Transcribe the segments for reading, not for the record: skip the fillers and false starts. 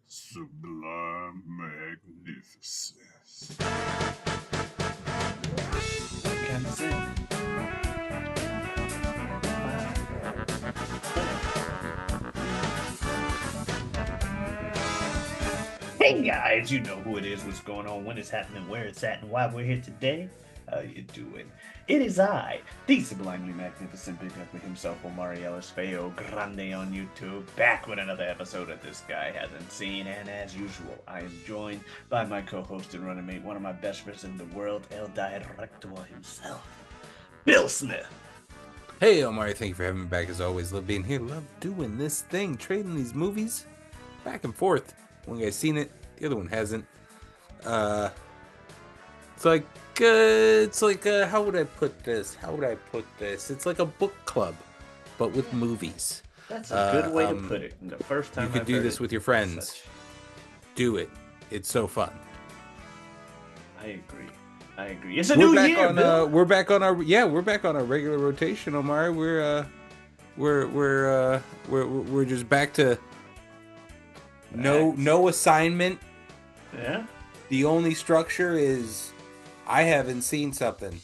Sublime magnificence. Can't sing. Hey guys, you know who it is, what's going on, when it's happening, where it's at, and why we're here today. How you doing? It is I, the sublimely magnificent big ugly himself, Omari Ellis Feo Grande on YouTube, back with another episode that this guy hasn't seen, and as usual, I am joined by my co-host and running mate, one of my best friends in the world, El Director himself, Bill Smith. Hey, Omari, thank you for having me back as always. Love being here. Love doing this thing, trading these movies back and forth. One guy's seen it, the other one hasn't. Uh, it's like, how would I put this? It's like a book club, but with movies. That's a good way to put it. The first time you could I've do heard this it with your as friends. such. Do it. It's so fun. I agree. It's a new year, Bill. We're back on our regular rotation, Omari. We're just back to no assignment. Yeah. The only structure is I haven't seen something.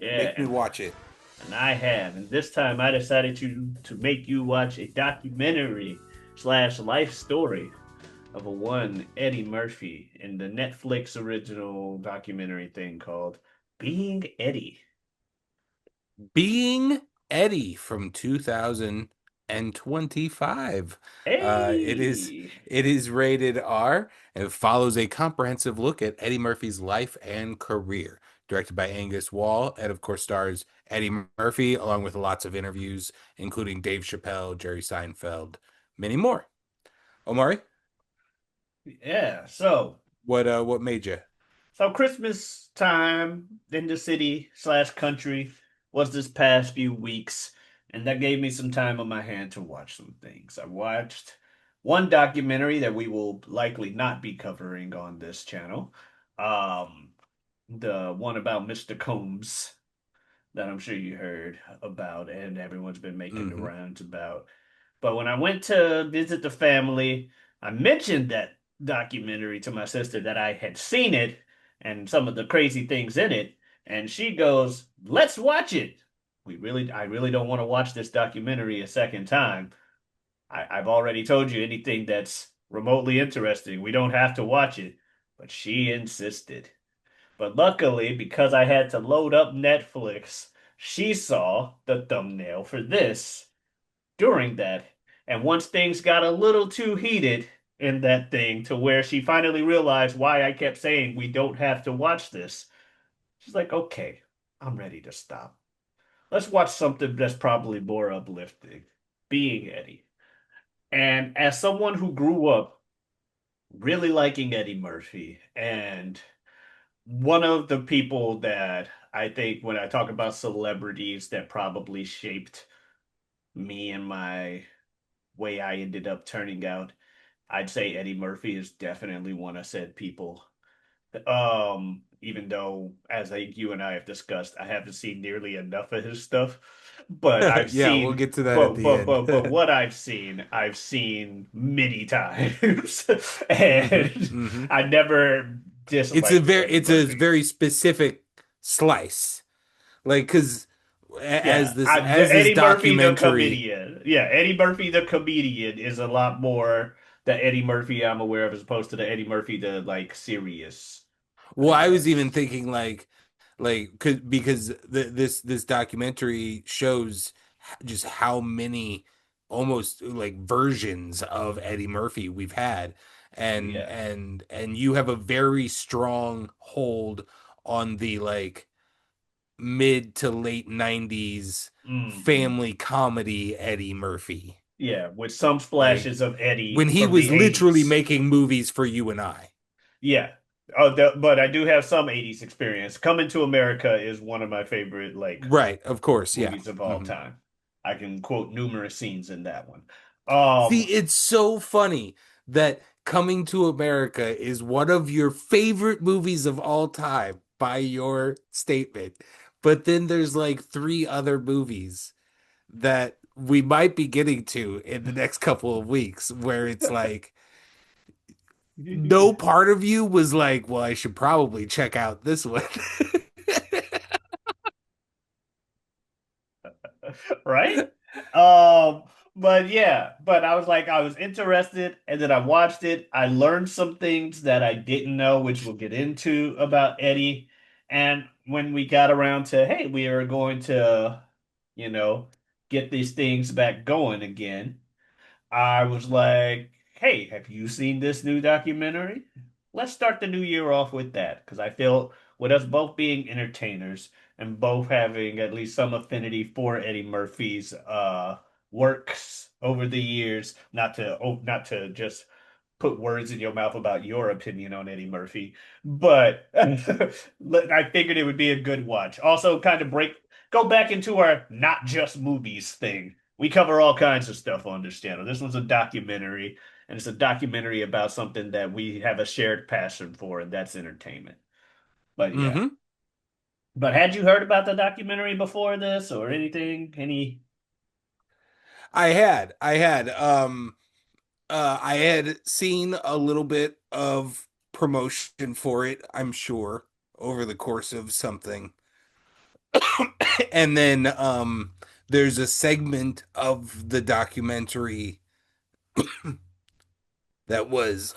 Yeah. Make me watch it. And I have. And this time I decided to make you watch a documentary slash life story of a one Eddie Murphy in the Netflix original documentary thing called Being Eddie. Being Eddie from 2025. Hey! It is rated R and it follows a comprehensive look at Eddie Murphy's life and career. Directed by Angus Wall, and of course stars Eddie Murphy, along with lots of interviews, including Dave Chappelle, Jerry Seinfeld, many more. Omari, Yeah, so what made you? So Christmas time in the city slash country was this past few weeks, and that gave me some time on my hand to watch some things. I watched one documentary that we will likely not be covering on this channel. Um, the one about Mr. Combs that I'm sure you heard about and everyone's been making the Mm-hmm. rounds about. But when I went to visit the family, I mentioned that documentary to my sister that I had seen it and some of the crazy things in it, and she goes, "Let's watch it." I really don't want to watch this documentary a second time. I've already told you anything that's remotely interesting. We don't have to watch it. But she insisted. But luckily, because I had to load up Netflix, she saw the thumbnail for this during that. And once things got a little too heated in that thing to where she finally realized why I kept saying we don't have to watch this, she's like, okay, I'm ready to stop. Let's watch something that's probably more uplifting. Being Eddie. And as someone who grew up really liking Eddie Murphy and one of the people that I think when I talk about celebrities that probably shaped me and my way I ended up turning out, I'd say Eddie Murphy is definitely one of said people. Even though, as you and I have discussed, I haven't seen nearly enough of his stuff, but I've Yeah, we'll seen, get to that at the but end. what I've seen many times, Mm-hmm, and mm-hmm. I never disliked Eddie It's a Murphy. very specific slice, like because Yeah, as this Eddie Murphy the documentary. comedian. Yeah, Eddie Murphy the comedian is a lot more the Eddie Murphy I'm aware of as opposed to the Eddie Murphy the like serious, Well, I I was even guess. thinking because this documentary shows just how many almost like versions of Eddie Murphy we've had, and Yeah. and you have a very strong hold on the like mid to late 90s Hmm. family comedy Eddie Murphy. Yeah, with some Like splashes of Eddie when he from the was literally 80s. making movies for you and I. Yeah. But I do have some 80s experience. Coming to America is one of my favorite like Right, of course, yeah. movies of all Mhm. time. I can quote numerous scenes in that one. See, Um, it's so funny that Coming to America is one of your favorite movies of all time by your statement. But then there's like three other movies that we might be getting to in the next couple of weeks where it's like no part of you was like, well, I should probably check out this one. Right? Um, but yeah, but I was like, I was interested, and then I watched it. I learned some things that I didn't know, which we'll get into about Eddie. And when we got around to, hey, we are going to, you know, get these things back going again. I was like, hey, have you seen this new documentary? Let's start the new year off with that because I feel with us both being entertainers and both having at least some affinity for Eddie Murphy's works over the years, not to just put words in your mouth about your opinion on Eddie Murphy, but I figured it would be a good watch. Also, kind of go back into our not just movies thing. We cover all kinds of stuff on this channel. This one's a documentary, and it's a documentary about something that we have a shared passion for, and that's entertainment. But yeah. Hmm. But had you heard about the documentary before this or anything? Any? I had seen a little bit of promotion for it, I'm sure, over the course of something. And then there's a segment of the documentary that was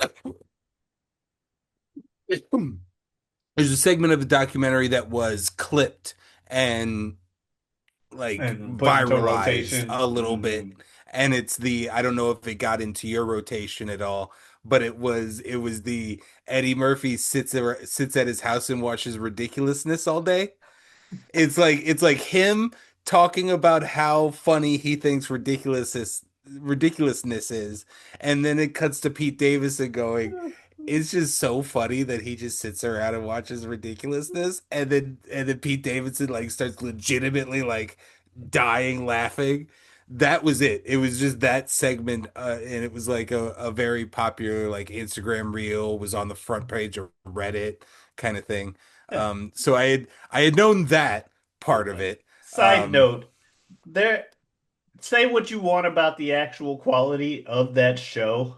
there's a segment of the documentary that was clipped and like And put into viralized rotation. a little bit. Hmm. And it's the I don't know if it got into your rotation at all, but it was the Eddie Murphy sits at his house and watches ridiculousness all day. It's like him talking about how funny he thinks ridiculousness is, and then it cuts to Pete Davidson going, "It's just so funny that he just sits around and watches ridiculousness," and then Pete Davidson like starts legitimately like dying laughing. That was it. It was just that segment, and it was like a very popular like Instagram reel, was on the front page of Reddit kind of thing. So I had known that part of it. Side Um, note, there say what you want about the actual quality of that show.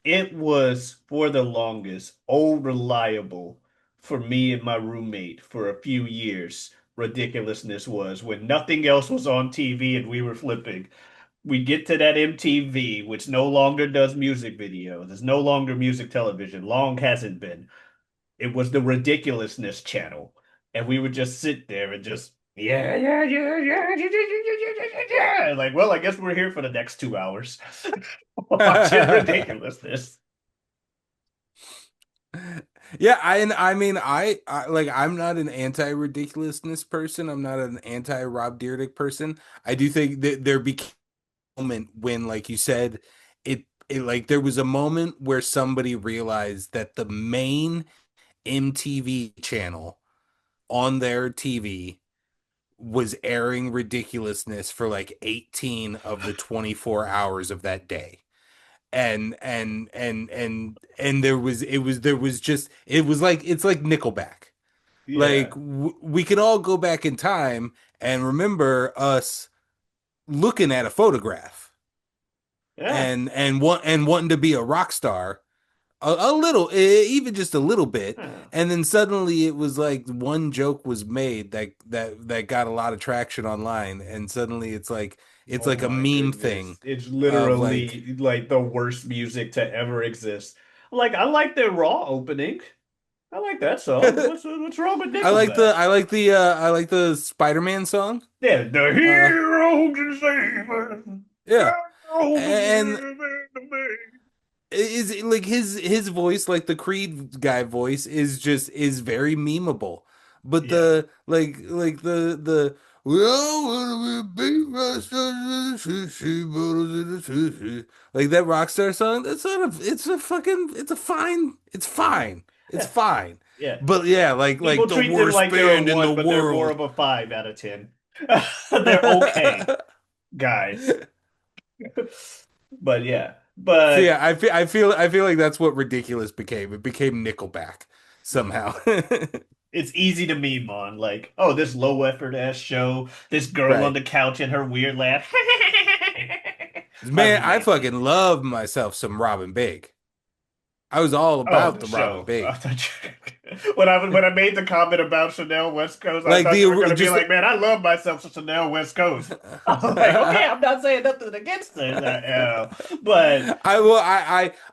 It was for the longest old reliable for me and my roommate for a few years. Ridiculousness was when nothing else was on TV and we were flipping. We get to that MTV, which no longer does music videos. It's no longer music television. Long hasn't been. It was the ridiculousness channel. And we would just sit there and just, yeah, yeah, yeah, yeah, yeah, yeah, yeah, yeah, yeah, yeah. Like, well, I guess we're here for the next 2 hours watching ridiculousness. yeah, I mean I like I'm not an anti-ridiculousness person. I'm not an anti-Rob Dyrdek person. I do think that there became a moment when, like you said, it like there was a moment where somebody realized that the main MTV channel on their TV was airing ridiculousness for like 18 of the 24 hours of that day. And there was just it was like it's like Nickelback. Like Yeah. we can all go back in time and remember us looking at a photograph Yeah. and wanting to be a rock star a little, even just a little bit, Yeah. and then suddenly it was like one joke was made that got a lot of traction online, and suddenly it's Oh like a my meme thing goodness. It's of like literally like the worst music to ever exist. Like, I like the Raw opening. I like that song. What's wrong with Nickelback? I like the Spider-Man song. Yeah, the Uh, hero can save us. yeah, Hero can and save me. is like his voice, like the Creed guy voice, is very memeable. But Yeah. the like the we all want to be big rockstars, like that Rockstar song. That's not a. It's a fucking. It's a fine. It's fine. It's Yeah. fine. Yeah. But yeah, like People the treat them worst like they're a band in the one, but they're more world. of a 5 out of 10. They're okay, guys. But yeah. So But yeah, I feel like that's what ridiculous became. It became Nickelback somehow. it's easy to meme on. Like, oh, this low effort ass show, this girl on Right. the couch and her weird laugh. I Man, I relate. fucking love myself some Robin Big. I was all Oh, about the the Robin show. I Big. thought when I made the comment about Chanel West Coast, I Like thought you were the gonna be just like, "Man, I love myself some Chanel West Coast." I was like, "Okay, I'm not saying nothing against her, but I well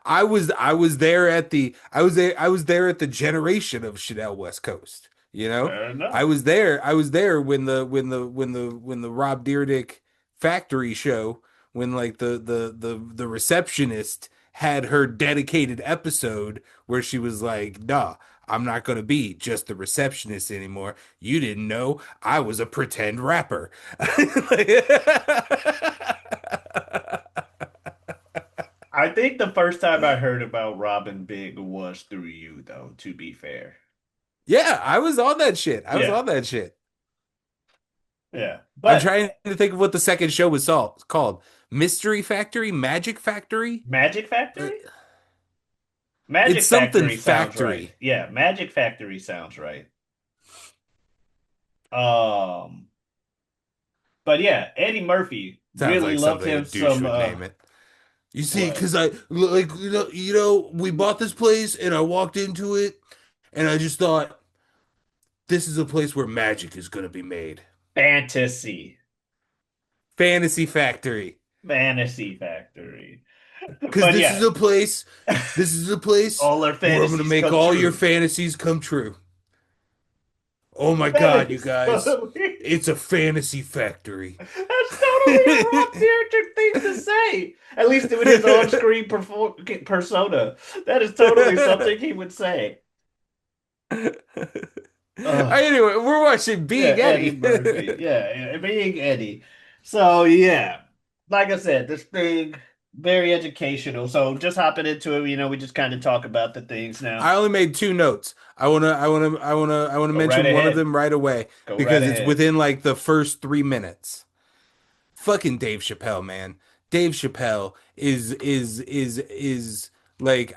I was there at the I was there at the generation of Chanel West Coast. You know, fair enough." I was there when the Rob Dyrdek factory show, when like the receptionist had her dedicated episode where she was like, "Nah, I'm not gonna be just the receptionist anymore. You didn't know I was a pretend rapper." I think the first time I heard about Robin Big was through you, though, to be fair. Yeah, I was on that shit. I was Yeah, on that shit. yeah. I'm But trying to think of what the second show was called. Mystery Factory? Magic Factory? Magic Uh, Factory? It's Magic something Factory sounds right. factory. Yeah, Magic Factory sounds right. Um, but yeah, Eddie Murphy Sounds really like loved something a him douche some would name it. You see, what? because I like we bought this place and I walked into it and I just thought this is a place where magic is going to be made. Fantasy. Fantasy Factory. Fantasy Factory. Because But yeah, this is a place all our where I'm going to fantasies make come all your true. fantasies come true. Oh my That God, you is guys. totally It's a fantasy factory. That's totally a Rob Dyrdek thing to say. At least with his on-screen persona, that is totally something he would say. Ugh. Anyway, we're watching Yeah, Being Eddie Eddie. Murphy. Yeah, yeah, being Eddie. So yeah, like I said, this thing very educational. So just hopping into it, we just kind of talk about the things now. I only made two notes. I wanna Go right mention one of ahead. them right away Go right because it's ahead. within like the first 3 minutes. Fucking Dave Chappelle, man. Dave Chappelle is like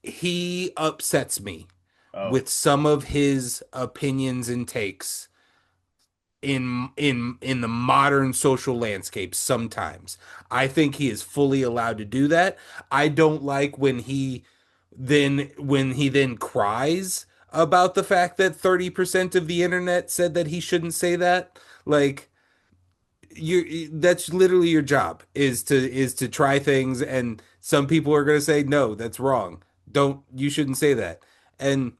he upsets me Oh, with some of his opinions and takes in the modern social landscape sometimes. I think he is fully allowed to do that. I don't like when he then cries about the fact that 30% of the internet said that he shouldn't say that. Like that's literally your job is to try things, and some people are going to say no, that's wrong. Don't You shouldn't say that. And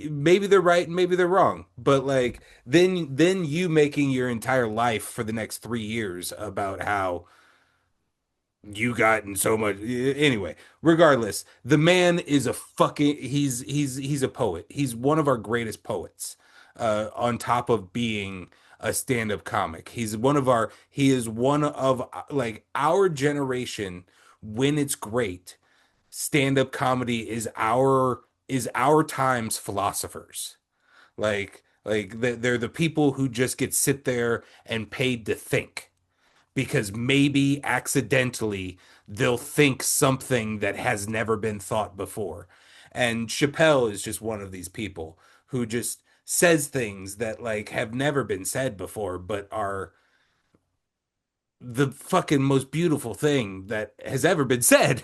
maybe they're right and maybe they're wrong, but like then you making your entire life for the next 3 years about how you gotten so much anyway. Regardless, the man is a fucking he's a poet. He's one of our greatest poets, on top of being a stand-up comic. He is one of like our generation. When it's great, stand-up comedy is our time's philosophers. They're the people who just get sit there and paid to think, because maybe accidentally they'll think something that has never been thought before. And Chappelle is just one of these people who just says things that like have never been said before, but are the fucking most beautiful thing that has ever been said.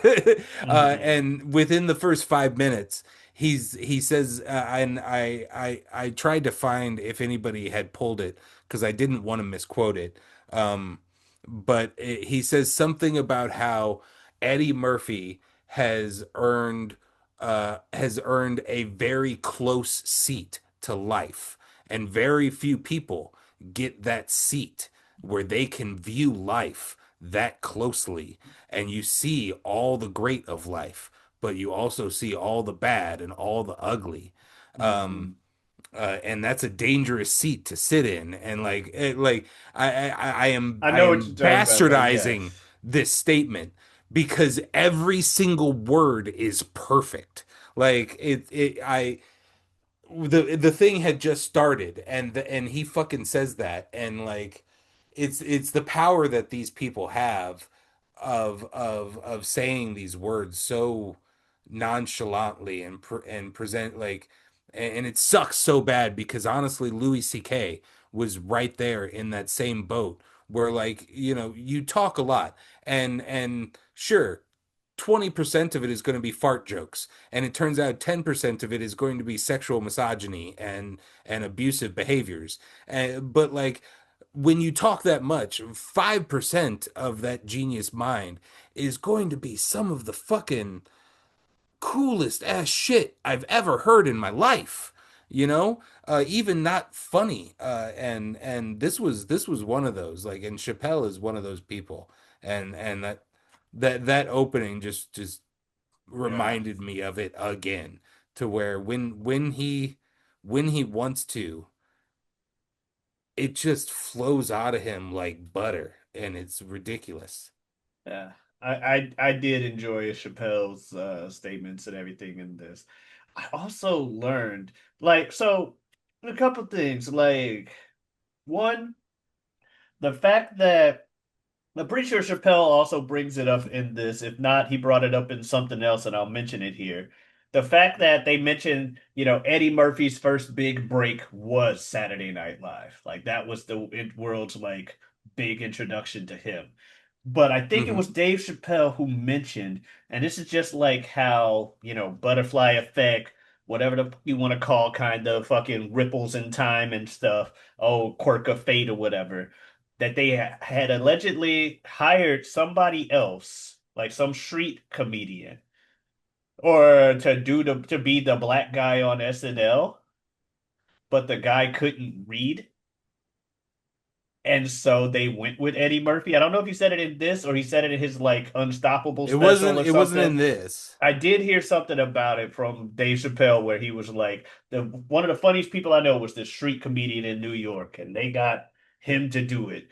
mhm. And within the first 5 minutes, he says, and I tried to find if anybody had pulled it because I didn't want to misquote it. Um, but he says something about how Eddie Murphy has earned a very close seat to life, and very few people get that seat where they can view life that closely, and you see all the great of life, but you also see all the bad and all the ugly. Um, Mhm. and that's a dangerous seat to sit in. And like I am I I know what am you're talking about, though. Yes. bastardizing this statement because every single word is perfect. Like it I the thing had just started, and he fucking says that, and like it's the power that these people have of saying these words so nonchalantly and present like, and it sucks so bad because honestly Louis CK was right there in that same boat where, like, you talk a lot, and sure, 20% of it is going to be fart jokes, and it turns out 10% of it is going to be sexual misogyny and abusive behaviors. But like when you talk that much, 5% of that genius mind is going to be some of the fucking coolest ass shit I've ever heard in my life. You know, even not funny. And this was one of those. Like, and Chappelle is one of those people. And that opening just Yeah. reminded me of it again. To where when he wants to, it just flows out of him like butter, and it's ridiculous. Yeah. I did enjoy Chappelle's statements and everything in this. I also learned so a couple things one, the fact that I'm pretty sure Chappelle also brings it up in this. If not, he brought it up in something else, and I'll mention it here. The fact that they mentioned, Eddie Murphy's first big break was Saturday Night Live. Like that was the world's big introduction to him. But I think it Hmm. was Dave Chappelle who mentioned, and this is just like how, butterfly effect, whatever you want to call kind of fucking ripples in time and stuff, oh, quirk of fate or whatever, that they had allegedly hired somebody else, like some street comedian, or to be the black guy on SNL, but the guy couldn't read. And so they went with Eddie Murphy. I don't know if he said it in this or he said it in his Unstoppable It special wasn't or it wasn't something. in this. I did hear something about it from Dave Chappelle where he was like the one of the funniest people I know was this street comedian in New York, and they got him to do it.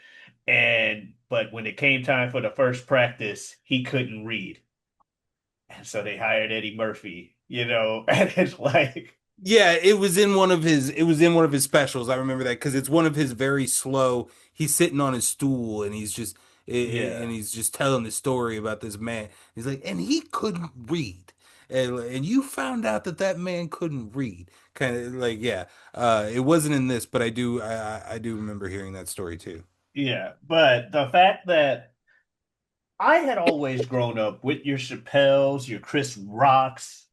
And but when it came time for the first practice, he couldn't read. And so they hired Eddie Murphy, and it's like, Yeah, it was in one of his specials. I remember that because it's one of his very slow. He's sitting on his stool and yeah, he's just telling the story about this man. He's like, and he couldn't read. And you found out that that man couldn't read. Kind of like, yeah. It wasn't in this, but I do remember hearing that story too. yeah. But the fact that I had always grown up with your Chappelles, your Chris Rocks,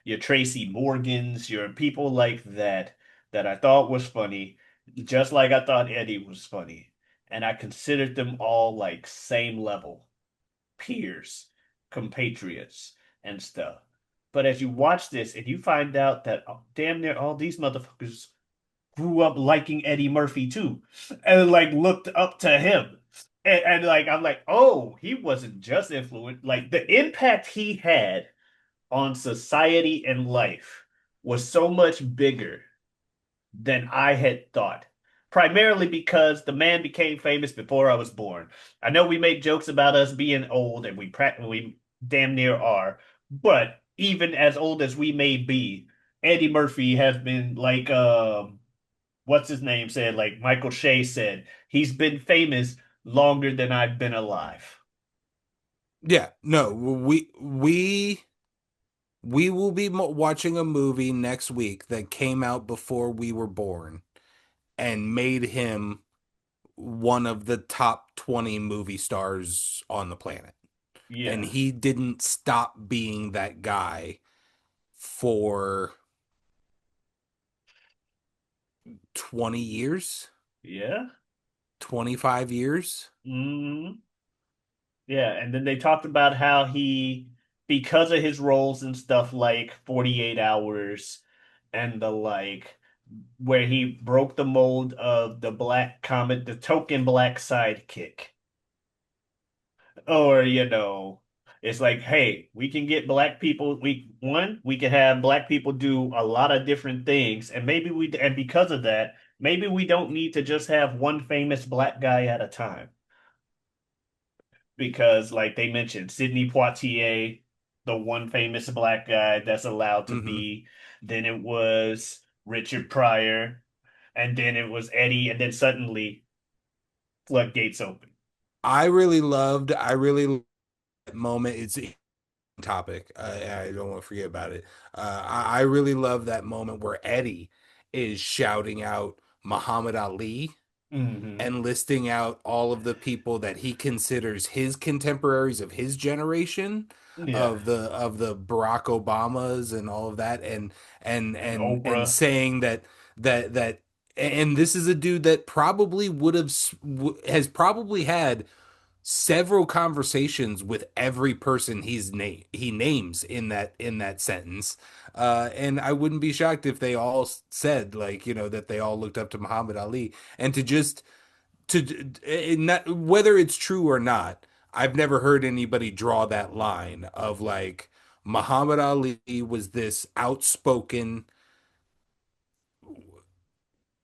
your Tracy Morgans, your people like that I thought was funny, just like I thought Eddie was funny. And I considered them all like same level, peers, compatriots, and stuff. But as you watch this and you find out that damn near all these motherfuckers grew up liking Eddie Murphy too, and looked up to him. And I'm like, oh, he wasn't just influenced. Like the impact he had on society and life was so much bigger than I had thought. Primarily because the man became famous before I was born. I know we make jokes about us being old, and we damn near are, but even as old as we may be, Eddie Murphy has been what's his name said, like Michael Shea said, he's been famous longer than I've been alive. Yeah, no, we will be watching a movie next week that came out before we were born and made him one of the top 20 movie stars on the planet. And Yeah, he didn't stop being that guy for 20 years, yeah. 25 years. Mhm. Yeah, and then they talked about how because of his roles and stuff like 48 Hours and where he broke the mold of the black comic, the token black sidekick. Or, it's like, hey, we can get black people, we can have black people do a lot of different things, and because of that, maybe we don't need to just have one famous black guy at a time. Because like they mentioned Sidney Poitier, the one famous black guy that's allowed to Hmm. be. Then it was Richard Pryor, and then it was Eddie, and then suddenly floodgates open. I really loved that moment. It's a topic. I don't want to forget about it. I really love that moment where Eddie is shouting out Muhammad Ali Hmm. and listing out all of the people that he considers his contemporaries of his generation. Yeah. of the Barack Obamas and all of that, And and Oprah. saying that and this is a dude that probably would have has probably had several conversations with every person he names in that sentence. And I wouldn't be shocked if they all said, like, that they all looked up to Muhammad Ali. And to just not whether it's true or not, I've never heard anybody draw that line of like Muhammad Ali was this outspoken,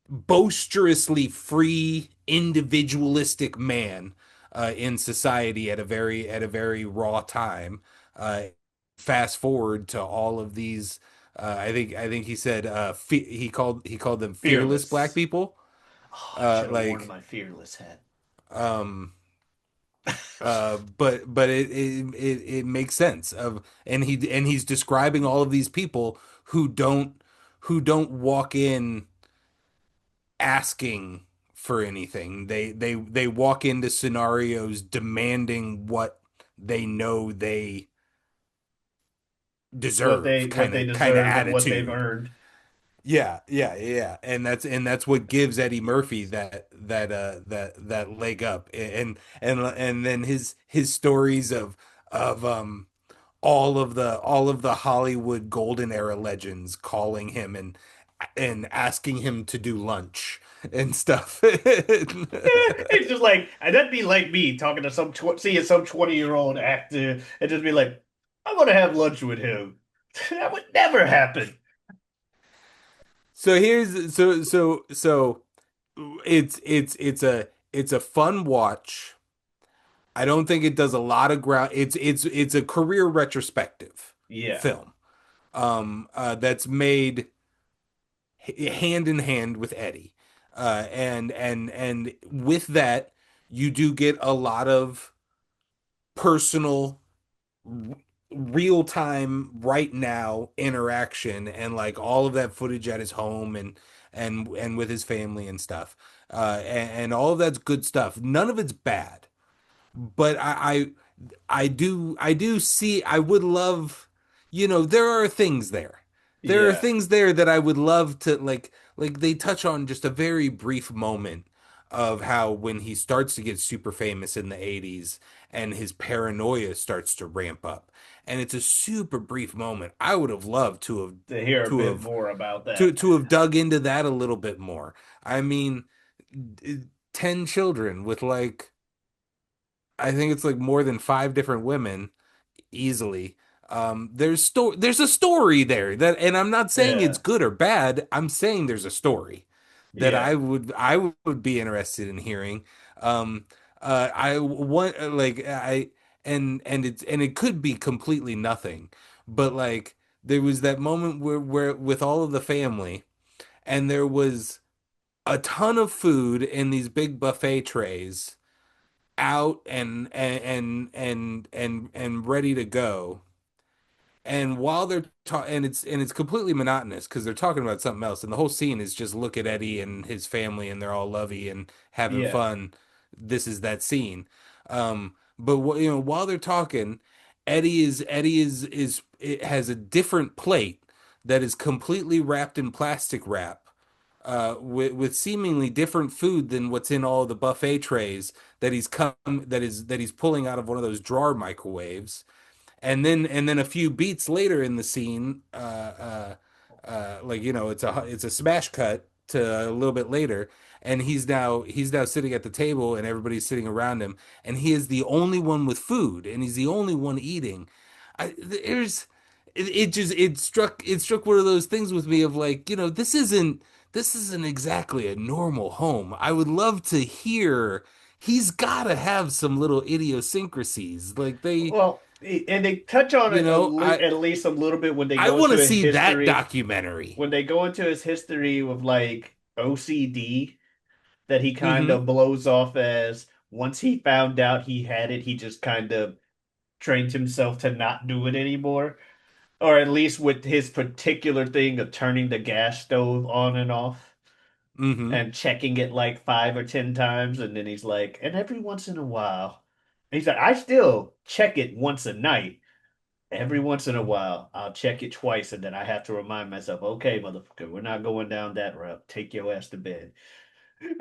boisterously free, individualistic man in society at a very raw time. Fast forward to all of these. I think he said he called them fearless black Fearless. people. Oh, I should have worn Like my fearless hat. um but it makes sense of and he's describing all of these people who don't walk in asking for anything. They walk into scenarios demanding what they know they deserve, What they kind of deserve and what they've attitude. earned. Yeah. And that's what gives Eddie Murphy that leg up. And then his stories of all of the Hollywood golden era legends calling him and asking him to do lunch and stuff. It's just like, and that'd be like me talking to seeing some 20-year-old actor and just be like, I want to have lunch with him. That would never happen. So here's so it's a fun watch. I don't think it does a lot of ground. It's a career retrospective Yeah. film that's made hand in hand with Eddie. And with that, you do get a lot of personal, real time, right now interaction and like all of that footage at his home and with his family and stuff. And all of that's good stuff. None of it's bad, but I do see I would love, there are things there. There are Yeah. things there that I would love to like they touch on just a very brief moment of how when he starts to get super famous in the 80s and his paranoia starts to ramp up. And it's a super brief moment. I would have loved To hear a to bit have more about that. to have dug into that a little bit more. I mean, 10 children with like I think it's like more than five different women easily. There's a story there that, and I'm not saying it's Yeah. good or bad. I'm saying there's a story that Yeah. I would be interested in hearing. Um, I want like I and it could be completely nothing, but like there was that moment where with all of the family, and there was a ton of food in these big buffet trays out and ready to go. And while they're talking, and it's completely monotonous because they're talking about something else, and the whole scene is just look at Eddie and his family, and they're all lovey and having Yeah. fun. This is that scene. But while they're talking, Eddie is it has a different plate that is completely wrapped in plastic wrap, with seemingly different food than what's in all the buffet trays that he's pulling out of one of those drawer microwaves. And then a few beats later in the scene, like it's a smash cut to a little bit later, and he's now sitting at the table, and everybody's sitting around him, and he is the only one with food, and he's the only one eating. There's it struck one of those things with me of like, this isn't exactly a normal home. I would love to hear. He's got to have some little idiosyncrasies. Like Well, and they touch on you it know, at least a little bit when they I go want into to his see that history. documentary. When they go into his history with like OCD that he kind Hmm. of blows off as once he found out he had it, he just kind of trained himself to not do it anymore. Or at least with his particular thing of turning the gas stove on and off Hmm. and checking it like 5 or 10 times. And then he's like, and every once in a while, and he's like, I still check it once a night. every once in a while, I'll check it twice, and then I have to remind myself, okay, motherfucker, we're not going down that route. Take your ass to bed.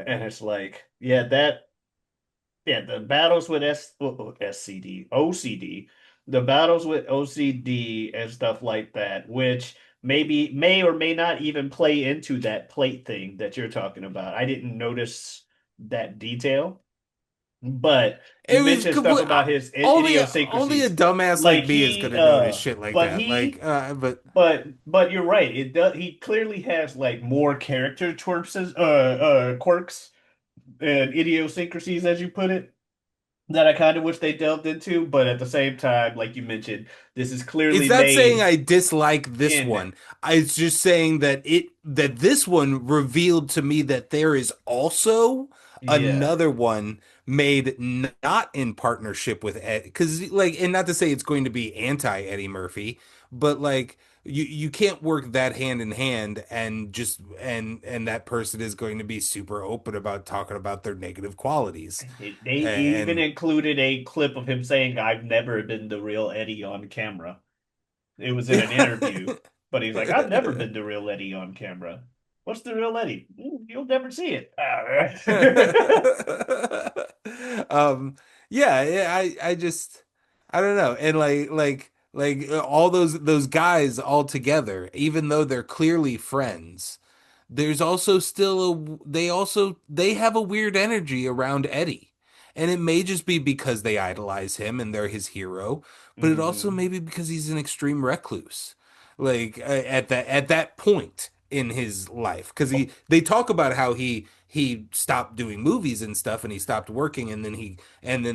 And it's like, yeah, the battles with SCD, OCD, the battles with OCD and stuff like that, which maybe may or may not even play into that plate thing that you're talking about. I didn't notice that detail, but you It was mentioned stuff complete. about his Only a idiosyncrasies. dumbass Like like me is he gonna notice shit like but that. Like, he but you're right. It does he clearly has like more character quirks and idiosyncrasies as you put it that I kind of wish they delved into, but at the same time, like you mentioned, this is it's clearly not saying made I dislike this in. one. It's just saying that this one revealed to me that there is also Yeah. another one made not in partnership with Ed, because like, and not to say it's going to be anti Eddie Murphy, but like you can't work that hand in hand and just and that person is going to be super open about talking about their negative qualities They even and included a clip of him saying, "I've never been the real Eddie on camera." It was in an interview, but he's like, "I've never been the real Eddie on camera." What's the real Eddie? You'll never see it. um yeah, I just I don't know. And all those guys all together, even though they're clearly friends, there's also still they have a weird energy around Eddie. And it may just be because they idolize him and they're his hero, but it also hmm may be because he's an extreme recluse. Like at that point in his life, because they talk about how he stopped doing movies and stuff and he stopped working, and then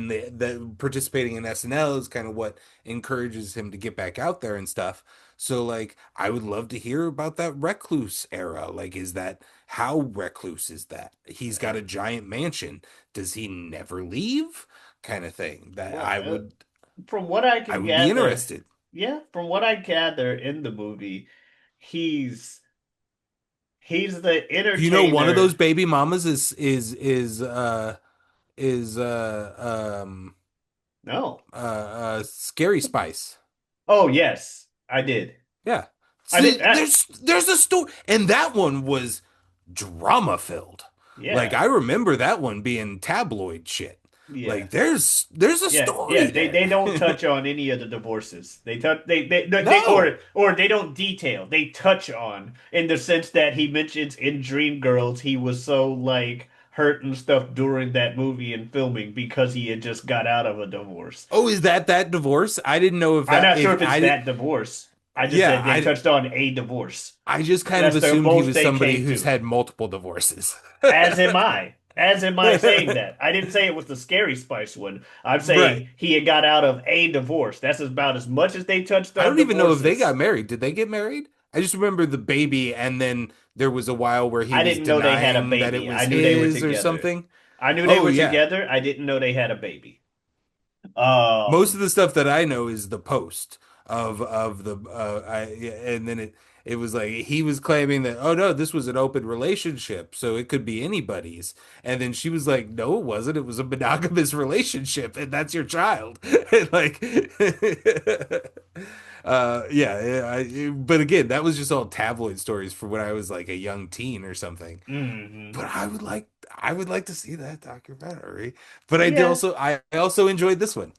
the participating in SNL is kind of what encourages him to get back out there and stuff. So like I would love to hear about that recluse era. Like, is that how recluse is that? He's got a giant mansion. Does he never leave? Kind of thing. That Well, from what I I can would be gather, interested. yeah, from what I gather in the movie, he's he's the Do you know one of those entertainer. baby mamas is No. Scary Spice? Oh, yes, I did. Yeah. I See, did. there's a story, and that one was drama filled. Like Yeah, I remember that one being tabloid shit. yeah, Like there's a yeah, story yeah. there. They don't touch on any of the divorces. They touch they No. or they don't detail. They touch on in the sense that he mentions in Dreamgirls he was so like hurt and stuff during that movie and filming because he had just got out of a divorce. Oh, is that divorce? I didn't know if I'm that not sure if if it's I did. that divorce. I just Yeah, said they touched on a divorce. I just kind of That's the assumed he most was they somebody came who's to. had multiple divorces. As am I. As am I saying that. I didn't say it was the Scary Spice one. I'm Right. saying he had got out of a divorce. That's about as much as they touched I on don't even know if they got divorces. married. Did they get married? I just remember the baby, and then there was a while where he I was didn't know they had a denying that it baby. I was knew they were his or together. something. I knew they Oh were yeah. together. I didn't know they had a baby. Most of Um, the stuff that I know is the post of the and then it was like he was claiming that, oh no, this was an open relationship, so it could be anybody's. And then she was like, no, it wasn't. It was a monogamous relationship, and that's your child. And like but again, that was just all tabloid stories for when I was like a young teen or something. mhm. But I would like to see that documentary. But Yeah, I also enjoyed this one.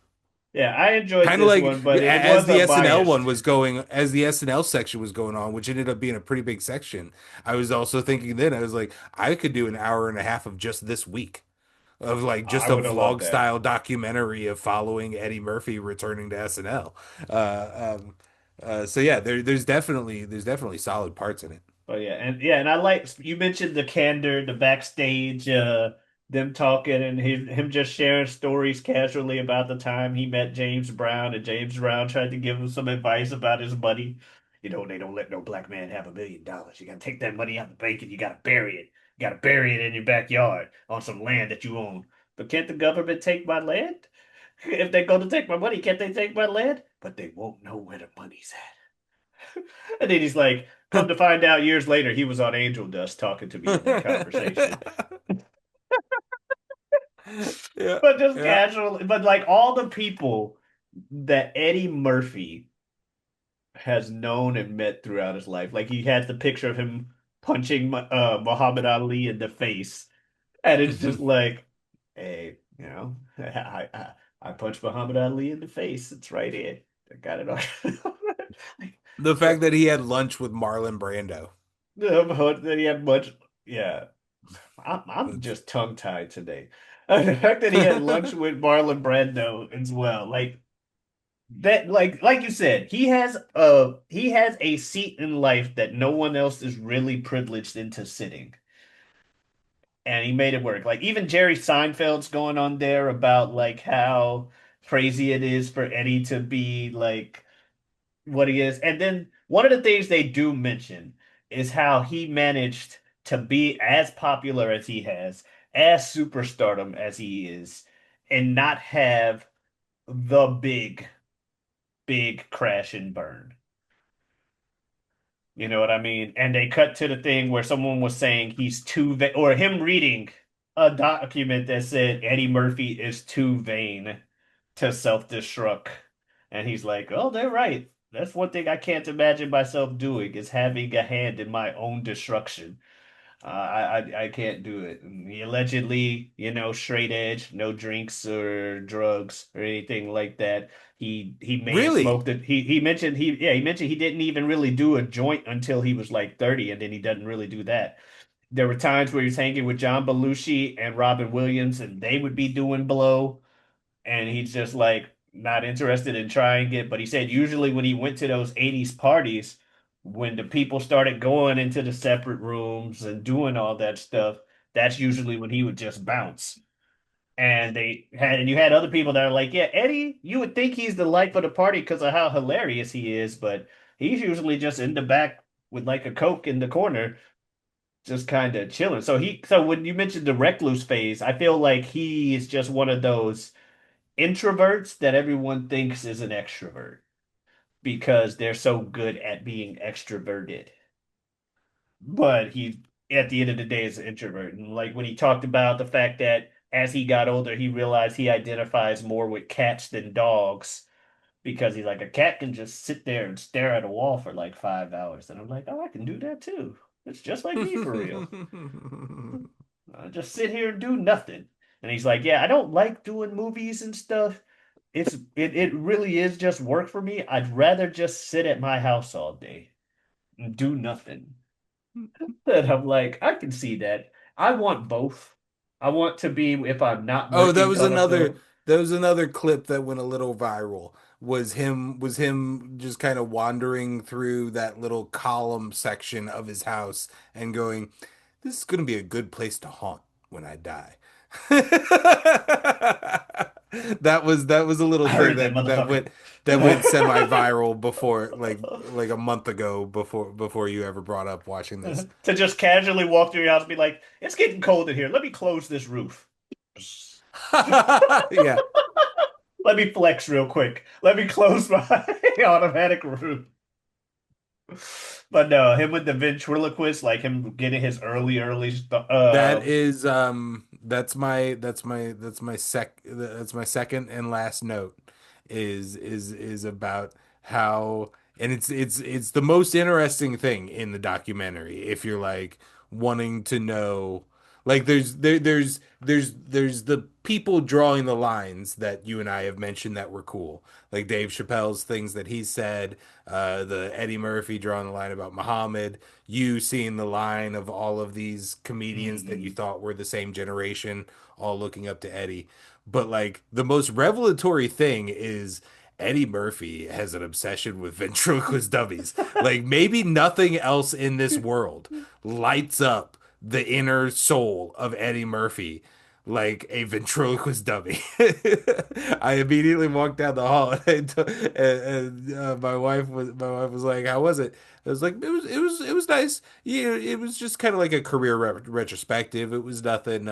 yeah. I enjoyed Kind of this like one, but it as was the a SNL biased. one was going, as the SNL section was going on, which ended up being a pretty big section. I was also thinking then, I was like, I could do an hour and a half of just this week of like I just a would have loved vlog that. style documentary of following Eddie Murphy returning to SNL. So yeah, there's definitely solid parts in it. Oh yeah, and I like you mentioned the candor, the backstage, them talking and him just sharing stories casually about the time he met James Brown and James Brown tried to give him some advice about his money. You know, they don't let no black man have $1 million. You gotta take that money out of the bank and you gotta bury it. You gotta bury it in your backyard on some land that you own. But can't the government take my land? If they're going to take my money, can't they take my land? But they won't know where the money's at. And then he's like, come to find out years later, he was on Angel Dust talking to me in that conversation. Yeah, But just yeah. casual, but like all the people that Eddie Murphy has known and met throughout his life. Like he has the picture of him punching Muhammad Ali in the face, and it's just like, hey, I punched Muhammad Ali in the face. It's right here. I got it on. The fact that he had lunch with Marlon Brando. That he had much, yeah. I'm That's just tongue tied today. The fact that he had lunch with Marlon Brando as well, like that, like you said, he has a seat in life that no one else is really privileged into sitting, and he made it work. Like even Jerry Seinfeld's going on there about like how crazy it is for Eddie to be like what he is. And then one of the things they do mention is how he managed to be as popular as he has, as superstardom as he is, and not have the big crash and burn. You know what I mean? And they cut to the thing where someone was saying he's too vain, or him reading a document that said Eddie Murphy is too vain to self-destruct. And he's like, oh, they're right. That's one thing I can't imagine myself doing is having a hand in my own destruction. I can't do it. And he allegedly, straight edge, no drinks or drugs or anything like that. He may have really smoked it. He mentioned he didn't even really do a joint until he was like 30, and then he doesn't really do that. There were times where he was hanging with John Belushi and Robin Williams, and they would be doing blow and he's just like not interested in trying it. But he said usually when he went to those 80s parties, when the people started going into the separate rooms and doing all that stuff, that's usually when he would just bounce. And you had other people that are like, yeah, Eddie, you would think he's the life of the party because of how hilarious he is, but he's usually just in the back with like a Coke in the corner, just kind of chilling. So when you mentioned the recluse phase, I feel like he is just one of those introverts that everyone thinks is an extrovert because they're so good at being extroverted. But he, at the end of the day, is an introvert. And like when he talked about the fact that as he got older, he realized he identifies more with cats than dogs because he's like, a cat can just sit there and stare at a wall for like 5 hours. And I'm like, oh, I can do that too. It's just like me for real. I just sit here and do nothing. And he's like, yeah, I don't like doing movies and stuff. It really is just work for me. I'd rather just sit at my house all day and do nothing. And I'm like, I can see that. I want both. I want to be if I'm not Oh, working on a film. that was another clip that went a little viral. Was him just kind of wandering through that little column section of his house and going, "This is going to be a good place to haunt when I die." That was a little I thing heard that motherfucker. that went semi-viral before like a month ago before you ever brought up watching this. To just casually walk through your house and be like, it's getting cold in here. Let me close this roof. Yeah. Let me flex real quick. Let me close my automatic roof. But no, him with the ventriloquist, like him getting his early, That is that's my second and last note is about how, and it's the most interesting thing in the documentary if you're like wanting to know, like there's the people drawing the lines that you and I have mentioned that were cool, like Dave Chappelle's things that he said, the Eddie Murphy drawing the line about Muhammad, you seeing the line of all of these comedians that you mhm. thought were the same generation, all looking up to Eddie. But like the most revelatory thing is Eddie Murphy has an obsession with ventriloquist dummies. Like maybe nothing else in this world lights up the inner soul of Eddie Murphy like a ventriloquist dummy. I immediately walked down the hall and my wife was like, "How was it?" I was like, "It was nice. Yeah, it was just kind of like a career retrospective. It was nothing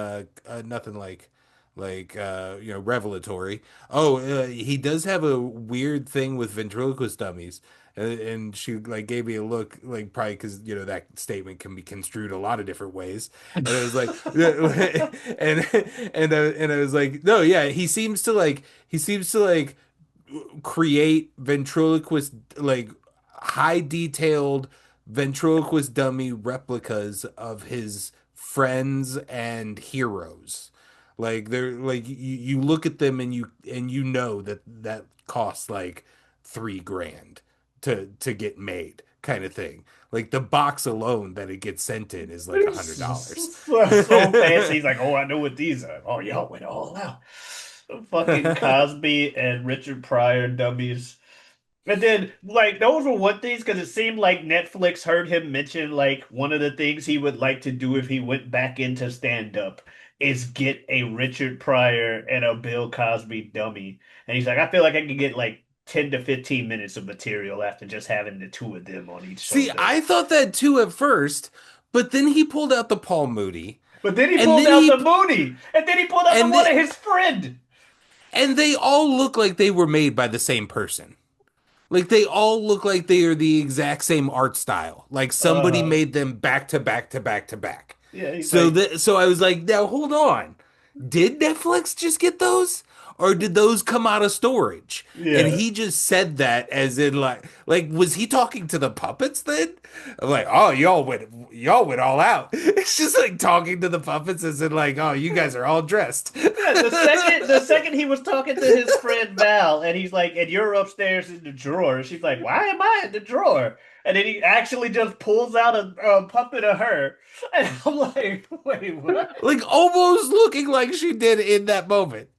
revelatory. Oh, he does have a weird thing with ventriloquist dummies." And she like gave me a look, like probably because that statement can be construed a lot of different ways. And it was like, and I was like, no, yeah, he seems to like create ventriloquist like high detailed ventriloquist dummy replicas of his friends and heroes. Like they're like you look at them and you know that that costs like 3 grand to get made kind of thing. Like the box alone that it gets sent in is like $100. So fancy. He's like, oh, I know what these are. Oh, y'all went all out. Fucking Cosby and Richard Pryor dummies. And then, like, those were one things because it seemed like Netflix heard him mention, like, one of the things he would like to do if he went back into stand-up is get a Richard Pryor and a Bill Cosby dummy. And he's like, I feel like I could get like 10 to 15 minutes of material after just having the two of them on each See, shoulder. I thought that too at first, but then he pulled out the Paul Moody, But then he and pulled then out he the Mooney, and then he pulled out the and one the of his friend. and they all look like they were made by the same person. Like they all look like they are the exact same art style. Like somebody Uh, made them back to back to back to back. yeah, he's So like, that so I was like, now hold on. Did Netflix just get those? Or did those come out of storage? And yeah. he just said that as in like was he talking to the puppets then? I'm like, oh y'all went all out. It's just like talking to the puppets as in like, oh, you guys are all dressed. Yeah, the second he was talking to his friend Val, and he's like, and you're upstairs in the drawer. She's like, why am I in the drawer? And then he actually just pulls out a puppet of her. And I'm like, wait, what? Like almost looking like she did in that moment.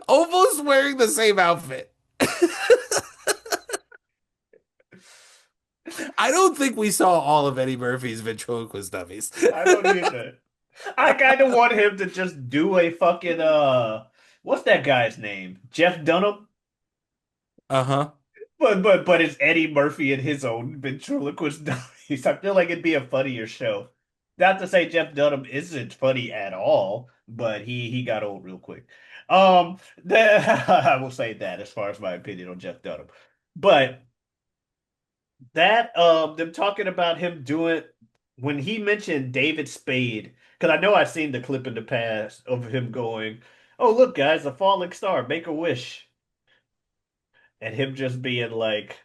Almost wearing the same outfit. I don't think we saw all of Eddie Murphy's ventriloquist dummies. I don't either. I kind of want him to just do a fucking what's that guy's name? Jeff Dunham? Uh-huh. But it's Eddie Murphy and his own ventriloquist dummies. I feel like it'd be a funnier show. Not to say Jeff Dunham isn't funny at all, but he got old real quick. I will say that as far as my opinion on Jeff Dunham. But that them talking about him doing when he mentioned David Spade, because I know I've seen the clip in the past of him going, "Oh look, guys, a falling star, make a wish," and him just being like,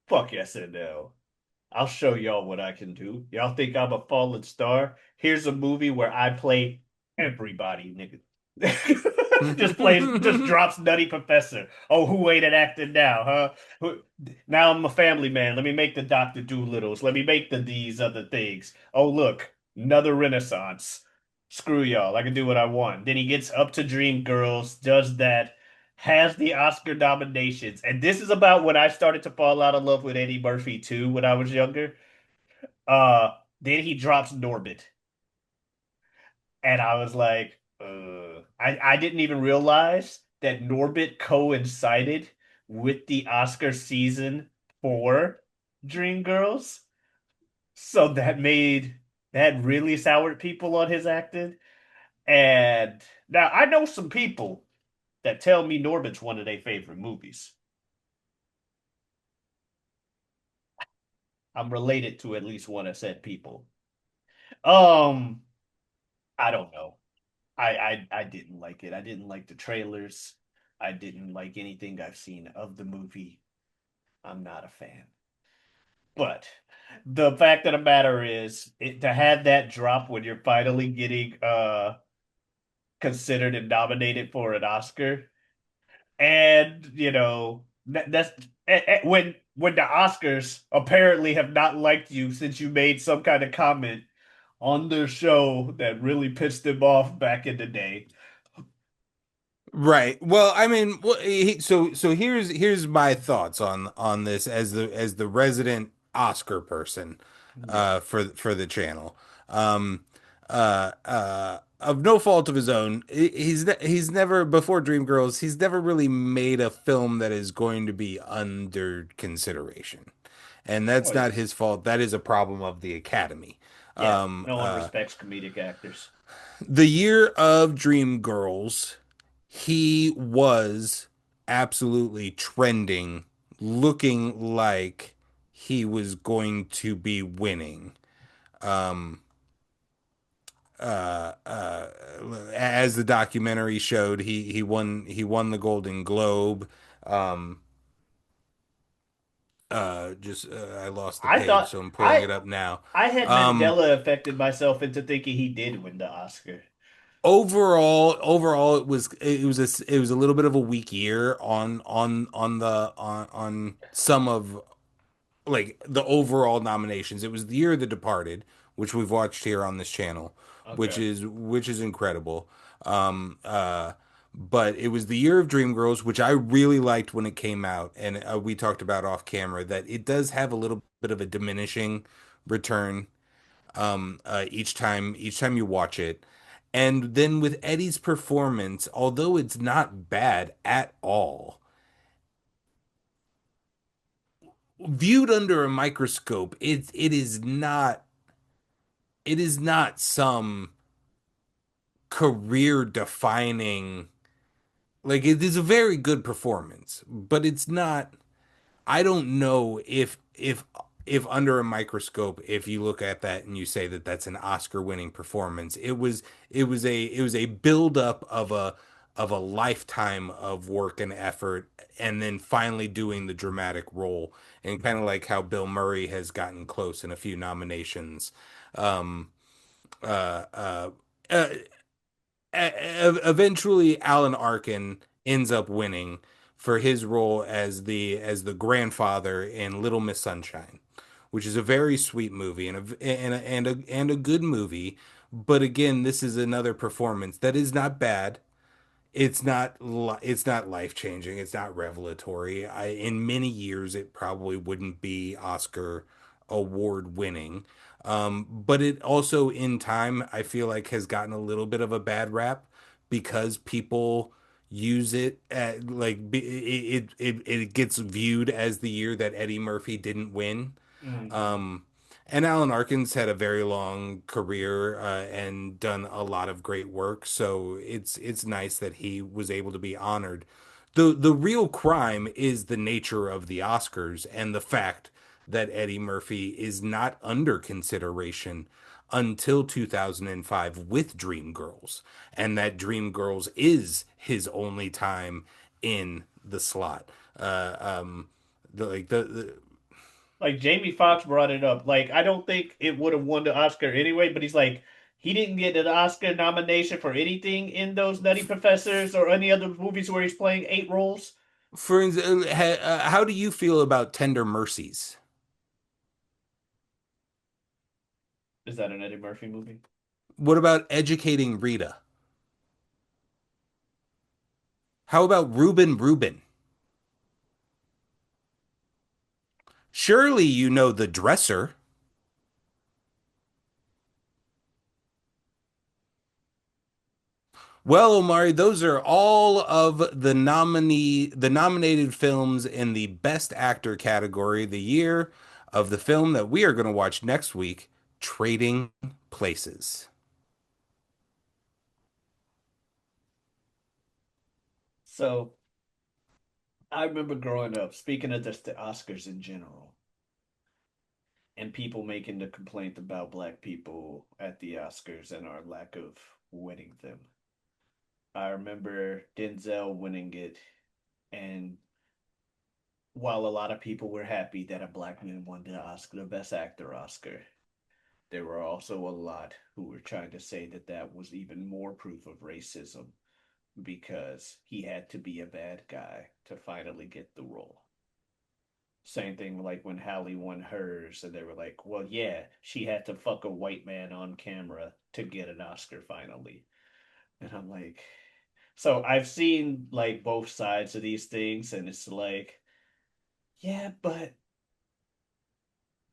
"Fuck SNL. I'll show y'all what I can do. Y'all think I'm a fallen star? Here's a movie where I play everybody, nigga." Just drops Nutty Professor. Oh, who ain't it acting now, huh? Now I'm a family man. Let me make the Doctor Doolittles. Let me make these other things. Oh, look, another Renaissance. Screw y'all. I can do what I want. Then he gets up to Dreamgirls, does that, has the Oscar nominations. And this is about when I started to fall out of love with Eddie Murphy too when I was younger. Then he drops Norbit. And I was like, I didn't even realize that Norbit coincided with the Oscar season for Dreamgirls. So that really soured people on his acting. And now I know some people that tell me Norbit's one of their favorite movies. I'm related to at least one of said people. Um, I don't know. I didn't like it. I didn't like the trailers. I didn't like anything I've seen of the movie. I'm not a fan. But the fact of the matter is, to have that drop when you're finally getting considered and nominated for an Oscar, and that's when the Oscars apparently have not liked you since you made some kind of comment on their show that really pissed them off back in the day. Right. Well, I mean, so here's my thoughts on this as the resident Oscar person Yeah. for the channel. Of no fault of his own, he's never before Dreamgirls, he's never really made a film that is going to be under consideration. And Oh that's yeah. not his fault. That is a problem of the Academy. Yeah, Um, no one uh, respects comedic actors. the year of Dreamgirls, he was absolutely trending, looking like he was going to be winning. Um, uh, uh, as the documentary showed, he won the Golden Globe. Um, Just I lost the I page, thought so I'm pulling I it up now. I had Um, Mandela affected myself into thinking he did win the Oscar. overall, it was a little bit of a weak year on some of like the overall nominations. It was the year of The Departed, which we've watched here on this channel, Okay. which is incredible. Um, uh, but it was the year of Dreamgirls, which I really liked when it came out, and we talked about off camera that it does have a little bit of a diminishing return each time you watch it. And then with Eddie's performance, although it's not bad at all, viewed under a microscope, it is not some career defining, like it is a very good performance, but it's not. I don't know if under a microscope, if you look at that and you say that that's an Oscar winning performance. It was a buildup of a lifetime of work and effort, and then finally doing the dramatic role, and kind of like how Bill Murray has gotten close in a few nominations. Um, uh, uh, uh, Eventually Alan Arkin ends up winning for his role as the grandfather in Little Miss Sunshine, which is a very sweet movie and a good movie. But again, this is another performance that is not bad. It's not life changing. It's not revelatory. In many years, it probably wouldn't be Oscar award winning. But it also, in time, I feel like has gotten a little bit of a bad rap because people use it at it gets viewed as the year that Eddie Murphy didn't win. Hmm. Um, and Alan Arkin's had a very long career and done a lot of great work, so it's nice that he was able to be honored. The real crime is the nature of the Oscars and the fact that Eddie Murphy is not under consideration until 2005 with Dreamgirls, and that Dreamgirls is his only time in the slot. The Like Jamie Foxx brought it up. Like I don't think it would have won the Oscar anyway, but he's like he didn't get an Oscar nomination for anything in those Nutty Professors or any other movies where he's playing eight roles. For instance, how do you feel about Tender Mercies? Is that an Eddie Murphy movie? What about Educating Rita? How about Reuben Reuben? Surely you know The Dresser. Well, Omari, those are all of the nominated films in the Best Actor category. The year of the film that we are going to watch next week, Trading Places. So I remember growing up, speaking of just the Oscars in general, and people making the complaint about black people at the Oscars and our lack of winning them. I remember Denzel winning it, and while a lot of people were happy that a black man won the Oscar, the Best Actor Oscar, there were also a lot who were trying to say that that was even more proof of racism because he had to be a bad guy to finally get the role. Same thing like when Halle won hers, and they were like, well, yeah, she had to fuck a white man on camera to get an Oscar finally. And I'm like, so I've seen like both sides of these things, and it's like, yeah, but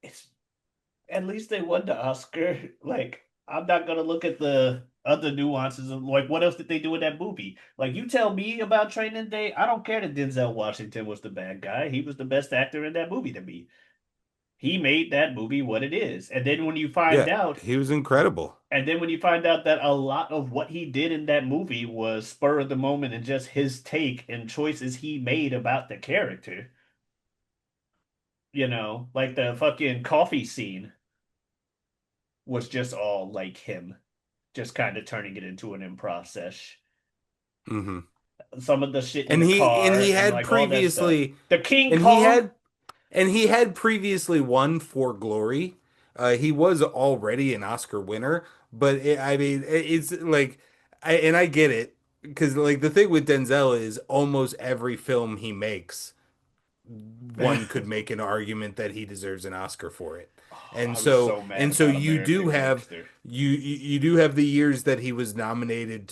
it's at least they won the Oscar. Like, I'm not gonna look at the other nuances of like what else did they do in that movie. Like, you tell me about Training Day, I don't care that Denzel Washington was the bad guy. He was the best actor in that movie to me. He made that movie what it is. Yeah, he was incredible. And then when you find out that a lot of what he did in that movie was spur of the moment and just his take and choices he made about the character, like the fucking coffee scene was just all like him, just kind of turning it into an improv sesh. Hmm Some of the shit in the and car he and had like all that stuff. previously The King and he Kong, had and he had previously won for Glory. He was already an Oscar winner, but I mean, it's like, and I get it because like the thing with Denzel is almost every film he makes, one could make an argument that he deserves an Oscar for it. Oh, And I was so so mad and so about you do American have Gangster. you do have the years that he was nominated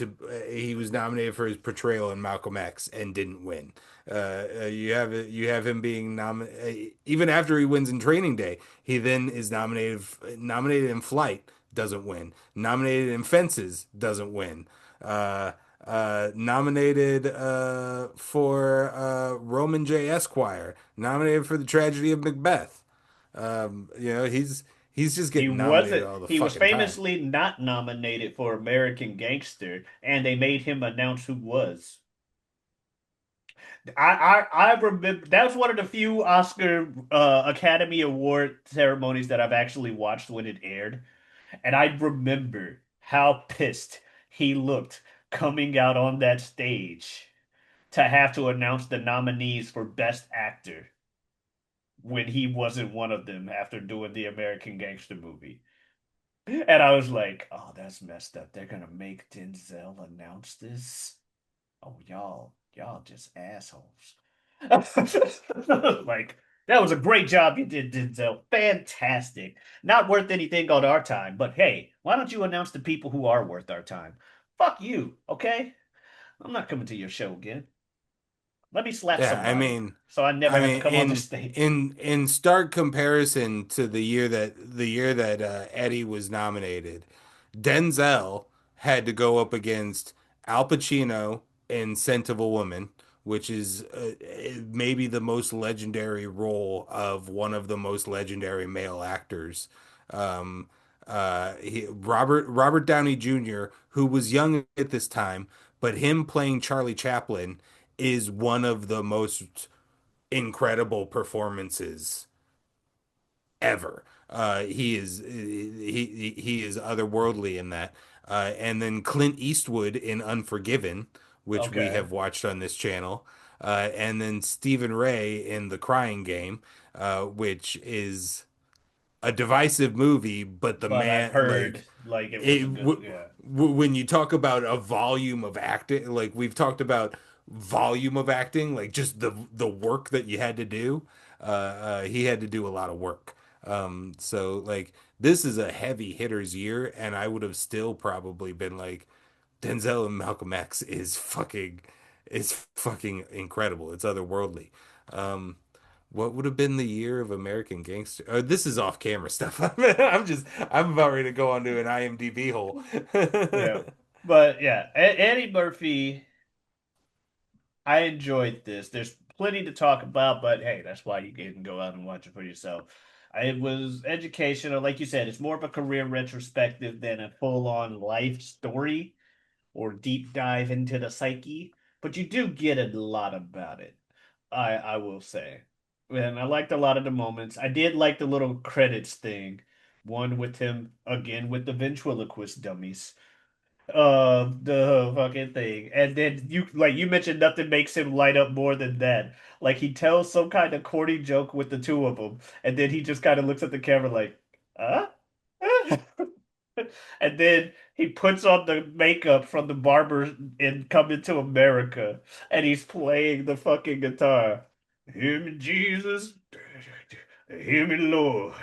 for his portrayal in Malcolm X and didn't win. You have him being nominated even after he wins in Training Day. He then is nominated in Flight, doesn't win. Nominated in Fences, doesn't win. Uh, Nominated for Roman J. Esquire, nominated for the tragedy of Macbeth. He's just He getting nominated wasn't. all the He was fucking time. famously not nominated for American Gangster, and they made him announce who was. I remember that was one of the few Oscar Academy Award ceremonies that I've actually watched when it aired, and I remember how pissed he looked coming out on that stage to have to announce the nominees for Best Actor when he wasn't one of them after doing the American Gangster movie. And I was like, oh, that's messed up. They're gonna make Denzel announce this. Oh, y'all just assholes. Like, that was a great job you did, Denzel. Fantastic. Not worth anything on our time, but hey, why don't you announce the people who are worth our time? Fuck you, okay? I'm not coming to your show again. Let me slap Yeah, somebody so I never have to come on the in stage. in stark comparison to the year that Eddie was nominated, Denzel had to go up against Al Pacino in Scent of a Woman, which is maybe the most legendary role of one of the most legendary male actors. Um, Robert Downey Jr., who was young at this time, but him playing Charlie Chaplin is one of the most incredible performances ever. He is otherworldly in that. And then Clint Eastwood in Unforgiven, which we Okay. have watched on this channel, and then Stephen Ray in The Crying Game, which is a divisive movie, but the But I've man heard like like it was it a good, yeah. when you talk about a volume of acting, like we've talked about volume of acting, like just the work that you had to do. He had to do a lot of work. So like this is a heavy hitters year, and I would have still probably been like Denzel and Malcolm X is fucking incredible. It's otherworldly. Um, what would have been the year of American Gangster? Oh, this is off camera stuff. I'm about ready to go onto an IMDb hole. Yeah. But yeah, Eddie Murphy, I enjoyed this. There's plenty to talk about, but hey, that's why you can go out and watch it for yourself. It was educational. Like you said, it's more of a career retrospective than a full-on life story or deep dive into the psyche, but you do get a lot about it. I will say. And I liked a lot of the moments. I did like the little credits thing. One with him again with the ventriloquist dummies. The fucking thing. And then you mentioned nothing makes him light up more than that. Like he tells some kind of corny joke with the two of them, and then he just kind of looks at the camera like, huh? And then he puts on the makeup from the barber in Coming to America, and he's playing the fucking guitar. Hear me, Jesus. Hear me, Lord.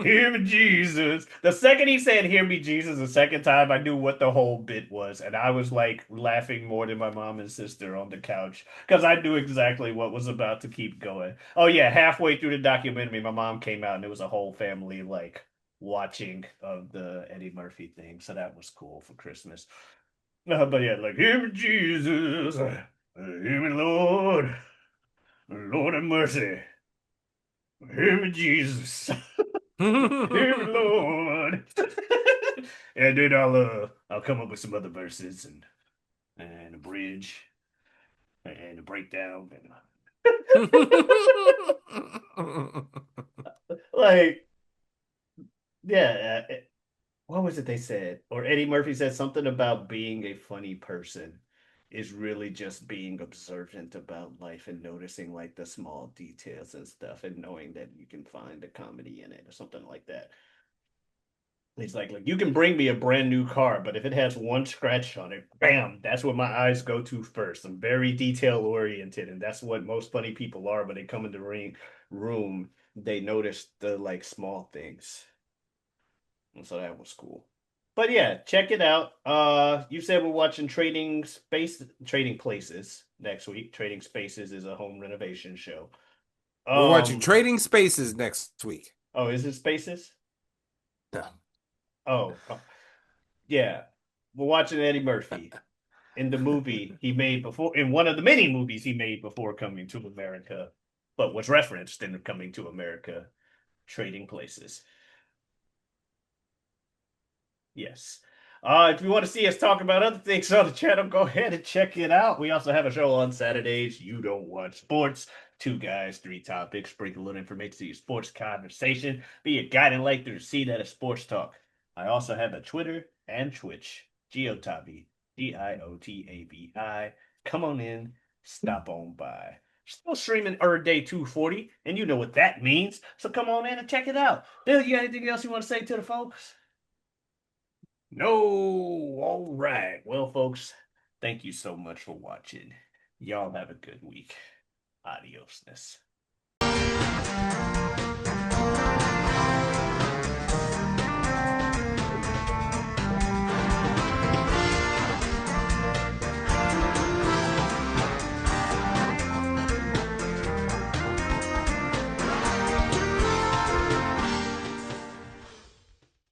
Hear me, Jesus. The second he said, Hear me, Jesus, the second time, I knew what the whole bit was. And I was like laughing more than my mom and sister on the couch because I knew exactly what was about to keep going. Oh, yeah. Halfway through the documentary, my mom came out and it was a whole family like watching of the Eddie Murphy thing. So that was cool for Christmas. But yeah, like, Hear me, Jesus. Hear me, Lord. Lord have mercy. Hear me, Jesus. Dear Lord. And then I'll come up with some other verses and a bridge and a breakdown and like yeah, what was it they said? Or Eddie Murphy said something about being a funny person. is really just being observant about life and noticing like the small details and stuff and knowing that you can find a comedy in it or something like that. He's like you can bring me a brand new car, but if it has one scratch on it, bam, that's what my eyes go to first. I'm very detail oriented, and that's what most funny people are when they come in the room. They notice the like small things. And so that was cool. But yeah, check it out. You said we're watching Trading Places next week. Trading Spaces is a home renovation show. We're watching Um, Trading Spaces next week. oh, is it Spaces? No. Oh, yeah. We're watching Eddie Murphy in the movie he made before, in one of the many movies he made before coming to America, but was referenced in Coming to America, Trading Places. Yes. If you want to see us talk about other things on the channel, go ahead and check it out. We also have a show on Saturdays. You don't watch sports. Two guys, three topics. Bring a little information to your sports conversation. Be a guiding light through the sea that is sports talk. I also have a Twitter and Twitch. Giotavi. Diotavi. Come on in. Stop on by. Still streaming Earth Day 240, and you know what that means. So come on in and check it out. Bill, you got anything else you want to say to the folks? No. All right. Well, folks, thank you so much for watching. Y'all have a good week. Adiosness.